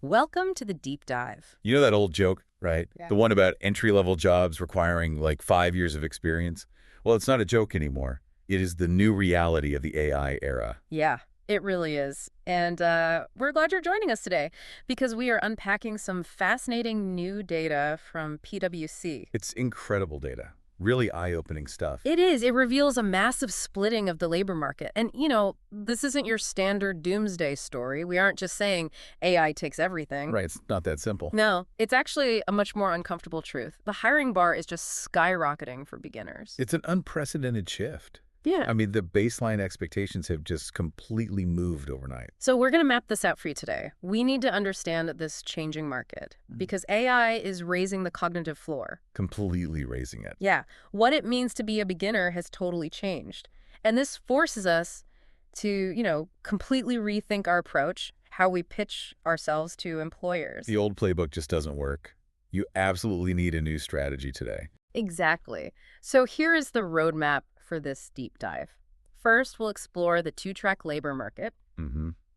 Welcome to the deep dive. You know that old joke, right? Yeah. The one about entry-level jobs requiring like 5 years of experience? Well, it's not a joke anymore. It is the new reality of the AI era. Yeah, it really is. And we're glad you're joining us today because we are unpacking some fascinating new data from PwC. It's incredible data. Really eye-opening stuff. It is. It reveals a massive splitting of the labor market. And, this isn't your standard doomsday story. We aren't just saying AI takes everything. Right, it's not that simple. No, it's actually a much more uncomfortable truth. The hiring bar is just skyrocketing for beginners. It's an unprecedented shift. Yeah. I mean, the baseline expectations have just completely moved overnight. So we're going to map this out for you today. We need to understand this changing market because AI is raising the cognitive floor. Completely raising it. Yeah. What it means to be a beginner has totally changed. And this forces us to, completely rethink our approach, how we pitch ourselves to employers. The old playbook just doesn't work. You absolutely need a new strategy today. Exactly. So here is the roadmap for this deep dive. First, we'll explore the two-track labor market.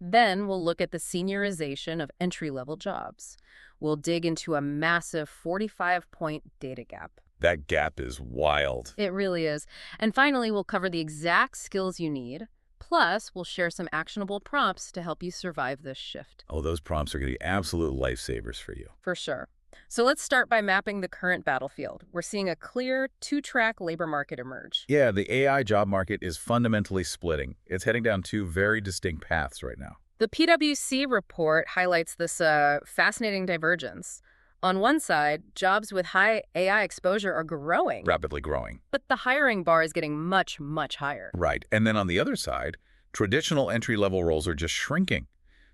Then we'll look at the seniorization of entry-level jobs. We'll dig into a massive 45-point data gap. That gap is wild. It really is. And finally, we'll cover the exact skills you need. Plus, we'll share some actionable prompts to help you survive this shift. Oh, those prompts are going to be absolute lifesavers for you. For sure. So let's start by mapping the current battlefield. We're seeing a clear two-track labor market emerge. Yeah, the AI job market is fundamentally splitting. It's heading down two very distinct paths right now. The PwC report highlights this fascinating divergence. On one side, jobs with high AI exposure are growing. Rapidly growing. But the hiring bar is getting much, much higher. Right. And then on the other side, traditional entry-level roles are just shrinking.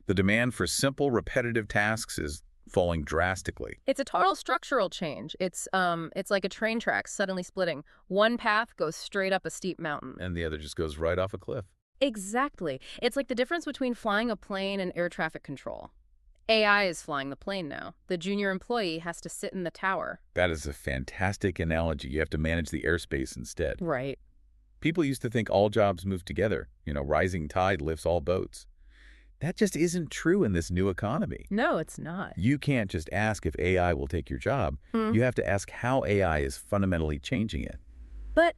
The demand for simple, repetitive tasks is falling drastically. It's a total structural change. It's like a train track suddenly splitting. One path goes straight up a steep mountain. And the other just goes right off a cliff. Exactly. It's like the difference between flying a plane and air traffic control. AI is flying the plane now. The junior employee has to sit in the tower. That is a fantastic analogy. You have to manage the airspace instead. Right. People used to think all jobs move together. Rising tide lifts all boats. That just isn't true in this new economy. No, it's not. You can't just ask if AI will take your job. You have to ask how AI is fundamentally changing it. But,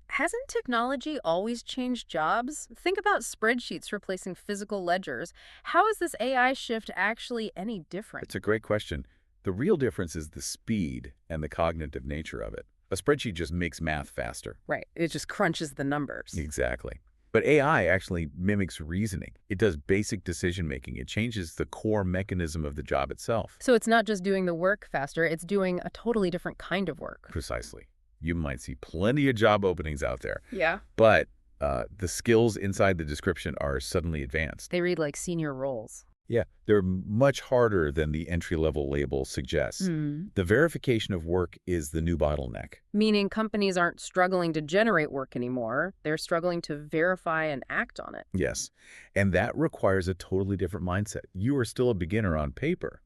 hasn't technology always changed jobs? Think about spreadsheets replacing physical ledgers. How is this AI shift actually any different? It's a great question. The real difference is the speed and the cognitive nature of it. A spreadsheet just makes math faster. Right. It just crunches the numbers. Exactly. But AI actually mimics reasoning. It does basic decision-making. It changes the core mechanism of the job itself. So it's not just doing the work faster, it's doing a totally different kind of work. Precisely. You might see plenty of job openings out there. Yeah. But the skills inside the description are suddenly advanced. They read like senior roles. Yeah, they're much harder than the entry-level label suggests. The verification of work is the new bottleneck. Meaning companies aren't struggling to generate work anymore. They're struggling to verify and act on it. Yes, and that requires a totally different mindset. You are still a beginner on paper,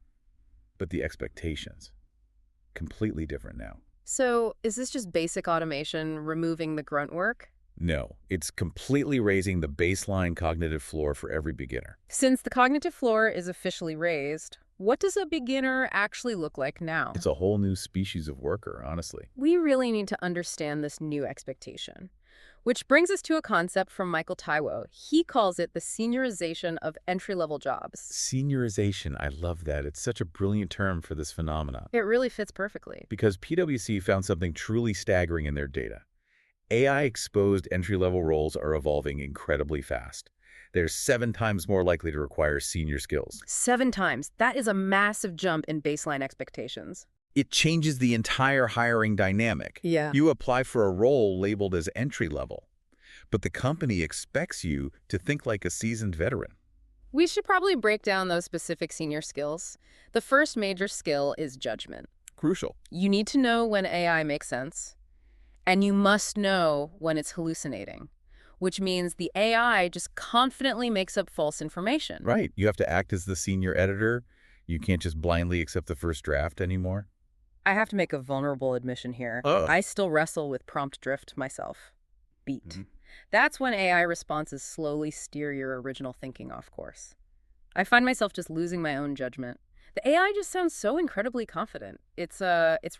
but the expectations, completely different now. So is this just basic automation removing the grunt work? No, it's completely raising the baseline cognitive floor for every beginner. Since the cognitive floor is officially raised, what does a beginner actually look like now? It's a whole new species of worker, honestly. We really need to understand this new expectation. Which brings us to a concept from Michael Taiwo. He calls it the seniorization of entry-level jobs. Seniorization, I love that. It's such a brilliant term for this phenomenon. It really fits perfectly. Because PwC found something truly staggering in their data. AI-exposed entry-level roles are evolving incredibly fast. They're 7 times more likely to require senior skills. 7 times. That is a massive jump in baseline expectations. It changes the entire hiring dynamic. Yeah. You apply for a role labeled as entry-level, but the company expects you to think like a seasoned veteran. We should probably break down those specific senior skills. The first major skill is judgment. Crucial. You need to know when AI makes sense, and you must know when it's hallucinating, which means the AI just confidently makes up false information. Right. You have to act as the senior editor. You can't just blindly accept the first draft anymore. I have to make a vulnerable admission here. Oh. I still wrestle with prompt drift myself. Beat. That's when AI responses slowly steer your original thinking off course. I find myself just losing my own judgment. The AI just sounds so incredibly confident. It's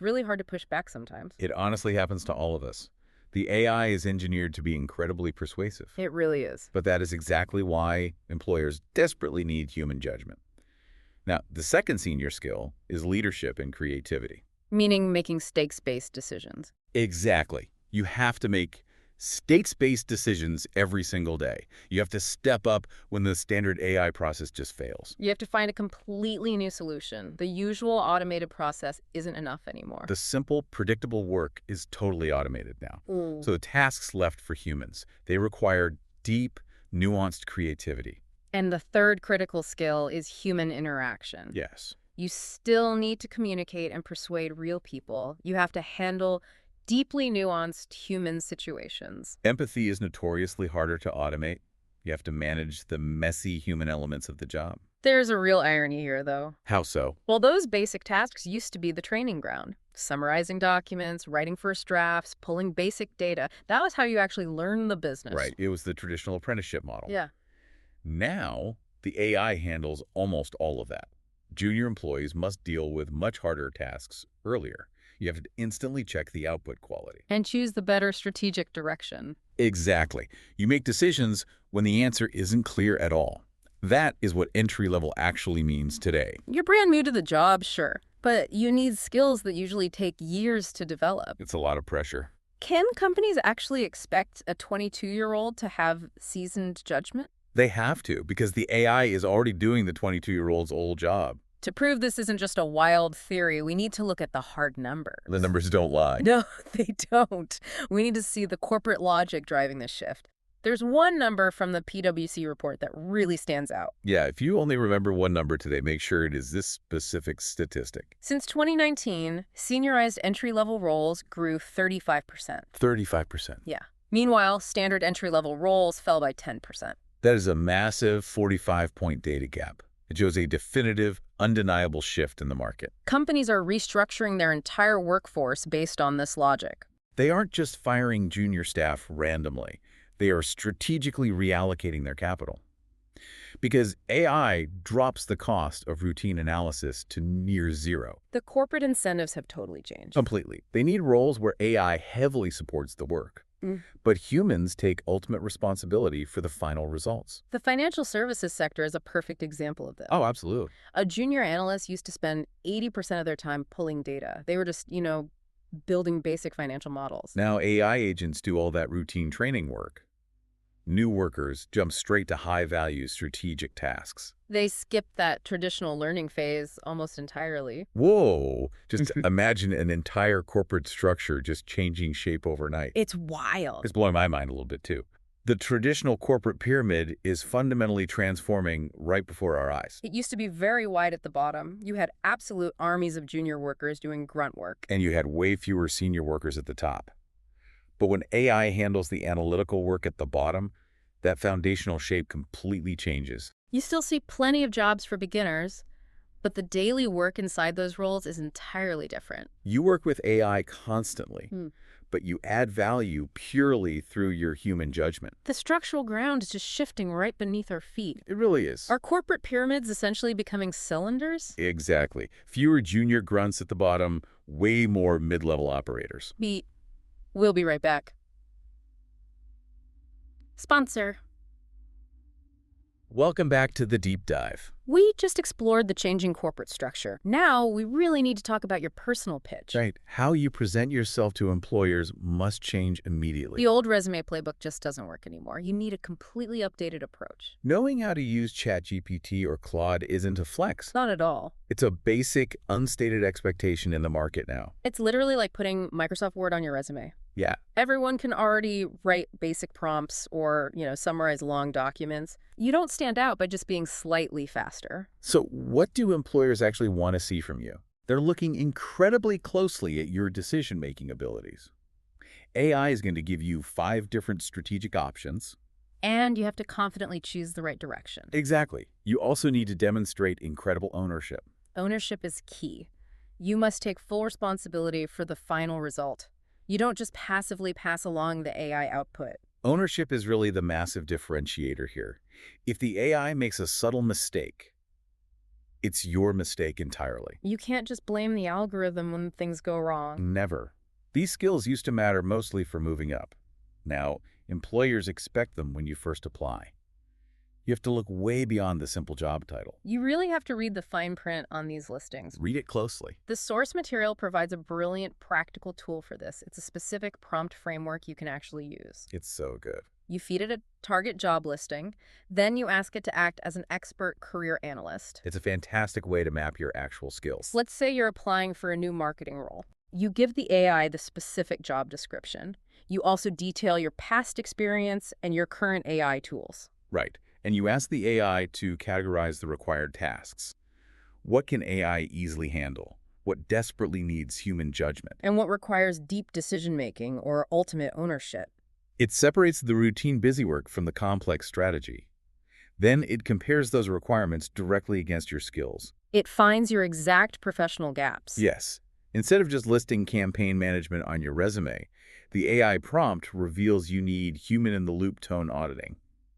really hard to push back sometimes. It honestly happens to all of us. The AI is engineered to be incredibly persuasive. It really is. But that is exactly why employers desperately need human judgment. Now, the second senior skill is leadership and creativity. Meaning making stakes-based decisions. Exactly. You have to make stakes-based decisions every single day. You have to step up when the standard AI process just fails. You have to find a completely new solution. The usual automated process isn't enough anymore. The simple, predictable work is totally automated now. So the tasks left for humans, they require deep, nuanced creativity. And the third critical skill is human interaction. Yes. You still need to communicate and persuade real people. You have to handle deeply nuanced human situations. Empathy is notoriously harder to automate. You have to manage the messy human elements of the job. There's a real irony here, though. How so? Well, those basic tasks used to be the training ground. Summarizing documents, writing first drafts, pulling basic data. That was how you actually learn the business. Right. It was the traditional apprenticeship model. Yeah. Now, the AI handles almost all of that. Junior employees must deal with much harder tasks earlier. You have to instantly check the output quality. And choose the better strategic direction. Exactly. You make decisions when the answer isn't clear at all. That is what entry-level actually means today. You're brand new to the job, sure, but you need skills that usually take years to develop. It's a lot of pressure. Can companies actually expect a 22-year-old to have seasoned judgment? They have to, because the AI is already doing the 22-year-old's old job. To prove this isn't just a wild theory, we need to look at the hard numbers. The numbers don't lie. No, they don't. We need to see the corporate logic driving this shift. There's one number from the PwC report that really stands out. Yeah, if you only remember one number today, make sure it is this specific statistic. Since 2019, seniorized entry-level roles grew 35%. 35%. Yeah. Meanwhile, standard entry-level roles fell by 10%. That is a massive 45-point data gap. It shows a definitive, undeniable shift in the market. Companies are restructuring their entire workforce based on this logic. They aren't just firing junior staff randomly. They are strategically reallocating their capital. Because AI drops the cost of routine analysis to near zero. The corporate incentives have totally changed. Completely. They need roles where AI heavily supports the work. But humans take ultimate responsibility for the final results. The financial services sector is a perfect example of this. Oh, absolutely. A junior analyst used to spend 80% of their time pulling data. They were just, building basic financial models. Now AI agents do all that routine training work. New workers jump straight to high-value strategic tasks. They skip that traditional learning phase almost entirely. Whoa! Just imagine an entire corporate structure just changing shape overnight. It's wild. It's blowing my mind a little bit, too. The traditional corporate pyramid is fundamentally transforming right before our eyes. It used to be very wide at the bottom. You had absolute armies of junior workers doing grunt work. And you had way fewer senior workers at the top. But when AI handles the analytical work at the bottom, that foundational shape completely changes. You still see plenty of jobs for beginners, but the daily work inside those roles is entirely different. You work with AI constantly, but you add value purely through your human judgment. The structural ground is just shifting right beneath our feet. It really is. Are corporate pyramids essentially becoming cylinders? Exactly. Fewer junior grunts at the bottom, way more mid-level operators. We'll be right back. Sponsor. Welcome back to The Deep Dive. We just explored the changing corporate structure. Now we really need to talk about your personal pitch. Right. How you present yourself to employers must change immediately. The old resume playbook just doesn't work anymore. You need a completely updated approach. Knowing how to use ChatGPT or Claude isn't a flex. Not at all. It's a basic, unstated expectation in the market now. It's literally like putting Microsoft Word on your resume. Yeah. Everyone can already write basic prompts or, summarize long documents. You don't stand out by just being slightly faster. So what do employers actually want to see from you? They're looking incredibly closely at your decision-making abilities. AI is going to give you 5 different strategic options. And you have to confidently choose the right direction. Exactly. You also need to demonstrate incredible ownership. Ownership is key. You must take full responsibility for the final result. You don't just passively pass along the AI output. Ownership is really the massive differentiator here. If the AI makes a subtle mistake, It's your mistake entirely. You can't just blame the algorithm when things go wrong. Never. These skills used to matter mostly for moving up. Now, employers expect them when you first apply. You have to look way beyond the simple job title. You really have to read the fine print on these listings. Read it closely. The source material provides a brilliant practical tool for this. It's a specific prompt framework you can actually use. It's so good. You feed it a target job listing, then you ask it to act as an expert career analyst. It's a fantastic way to map your actual skills. Let's say you're applying for a new marketing role. You give the AI the specific job description. You also detail your past experience and your current AI tools. Right. And you ask the AI to categorize the required tasks. What can AI easily handle? What desperately needs human judgment? And what requires deep decision-making or ultimate ownership. It separates the routine busywork from the complex strategy. Then it compares those requirements directly against your skills. It finds your exact professional gaps. Yes. Instead of just listing campaign management on your resume, the AI prompt reveals you need human-in-the-loop tone auditing.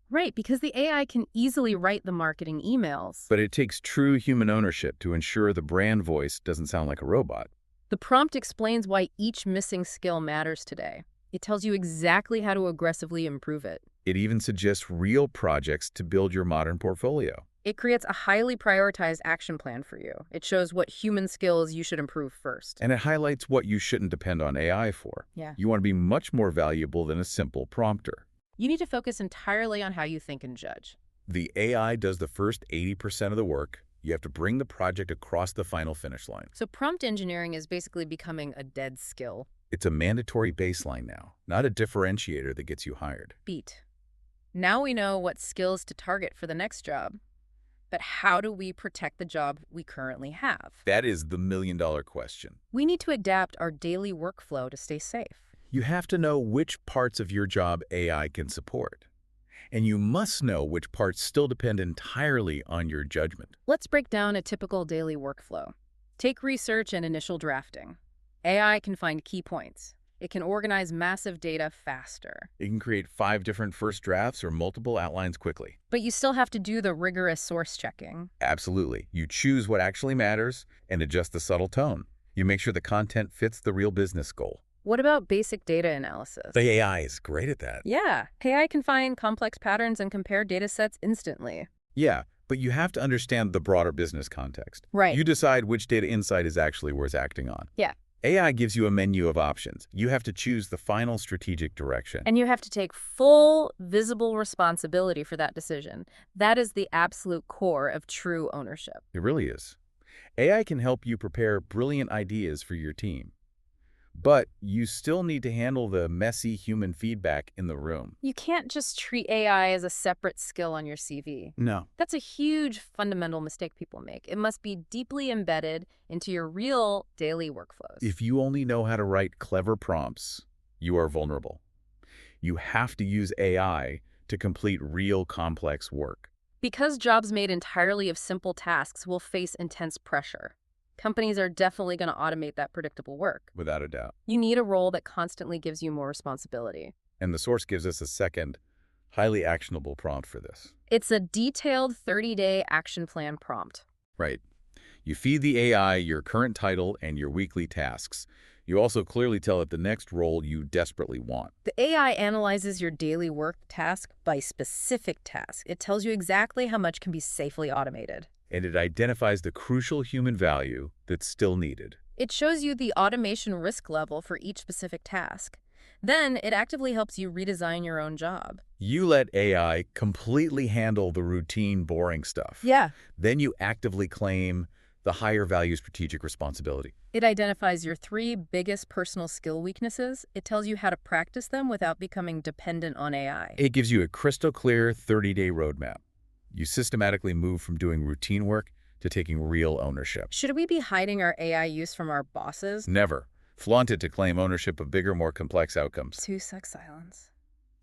Right, because the AI can easily write the marketing emails. But it takes true human ownership to ensure the brand voice doesn't sound like a robot. The prompt explains why each missing skill matters today. It tells you exactly how to aggressively improve it. It even suggests real projects to build your modern portfolio. It creates a highly prioritized action plan for you. It shows what human skills you should improve first. And it highlights what you shouldn't depend on AI for. Yeah. You want to be much more valuable than a simple prompter. You need to focus entirely on how you think and judge. The AI does the first 80% of the work. You have to bring the project across the final finish line. So prompt engineering is basically becoming a dead skill. It's a mandatory baseline now, not a differentiator that gets you hired. Beat. Now we know what skills to target for the next job. But how do we protect the job we currently have? That is the million-dollar question. We need to adapt our daily workflow to stay safe. You have to know which parts of your job AI can support. And you must know which parts still depend entirely on your judgment. Let's break down a typical daily workflow. Take research and initial drafting. AI can find key points. It can organize massive data faster. It can create 5 different first drafts or multiple outlines quickly. But you still have to do the rigorous source checking. Absolutely. You choose what actually matters and adjust the subtle tone. You make sure the content fits the real business goal. What about basic data analysis? The AI is great at that. Yeah, AI can find complex patterns and compare data sets instantly. Yeah, but you have to understand the broader business context. Right. You decide which data insight is actually worth acting on. Yeah. AI gives you a menu of options. You have to choose the final strategic direction. And you have to take full, visible responsibility for that decision. That is the absolute core of true ownership. It really is. AI can help you prepare brilliant ideas for your team. But you still need to handle the messy human feedback in the room. You can't just treat AI as a separate skill on your CV. No. That's a huge fundamental mistake people make. It must be deeply embedded into your real daily workflows. If you only know how to write clever prompts, you are vulnerable. You have to use AI to complete real complex work. Because jobs made entirely of simple tasks will face intense pressure. Companies are definitely going to automate that predictable work. Without a doubt. You need a role that constantly gives you more responsibility. And the source gives us a second, highly actionable prompt for this. It's a detailed 30-day action plan prompt. Right. You feed the AI your current title and your weekly tasks. You also clearly tell it the next role you desperately want. The AI analyzes your daily work task by specific task. It tells you exactly how much can be safely automated. And it identifies the crucial human value that's still needed. It shows you the automation risk level for each specific task. Then it actively helps you redesign your own job. You let AI completely handle the routine, boring stuff. Yeah. Then you actively claim the higher value strategic responsibility. It identifies your 3 biggest personal skill weaknesses. It tells you how to practice them without becoming dependent on AI. It gives you a crystal clear 30-day roadmap. You systematically move from doing routine work to taking real ownership. Should we be hiding our AI use from our bosses? Never. Flaunt it to claim ownership of bigger, more complex outcomes. 2 sec silence.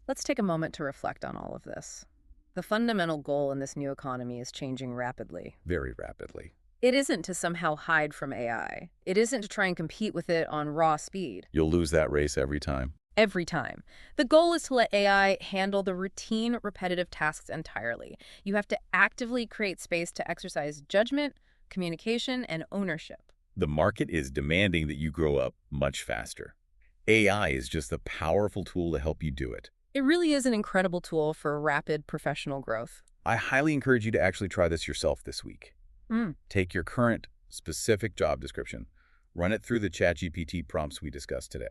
Let's take a moment to reflect on all of this. The fundamental goal in this new economy is changing rapidly. Very rapidly. It isn't to somehow hide from AI. It isn't to try and compete with it on raw speed. You'll lose that race every time. Every time. The goal is to let AI handle the routine, repetitive tasks entirely. You have to actively create space to exercise judgment, communication, and ownership. The market is demanding that you grow up much faster. AI is just a powerful tool to help you do it. It really is an incredible tool for rapid professional growth. I highly encourage you to actually try this yourself this week. Take your current specific job description, run it through the ChatGPT prompts we discussed today.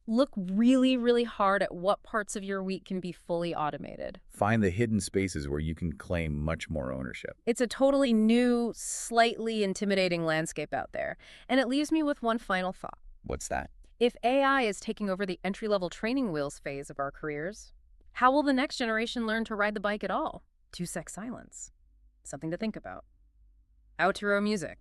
Look really, really hard at what parts of your week can be fully automated. Find the hidden spaces where you can claim much more ownership. It's a totally new, slightly intimidating landscape out there. And it leaves me with one final thought. What's that? If AI is taking over the entry-level training wheels phase of our careers, how will the next generation learn to ride the bike at all? 2-sec silence. Something to think about. Outro music.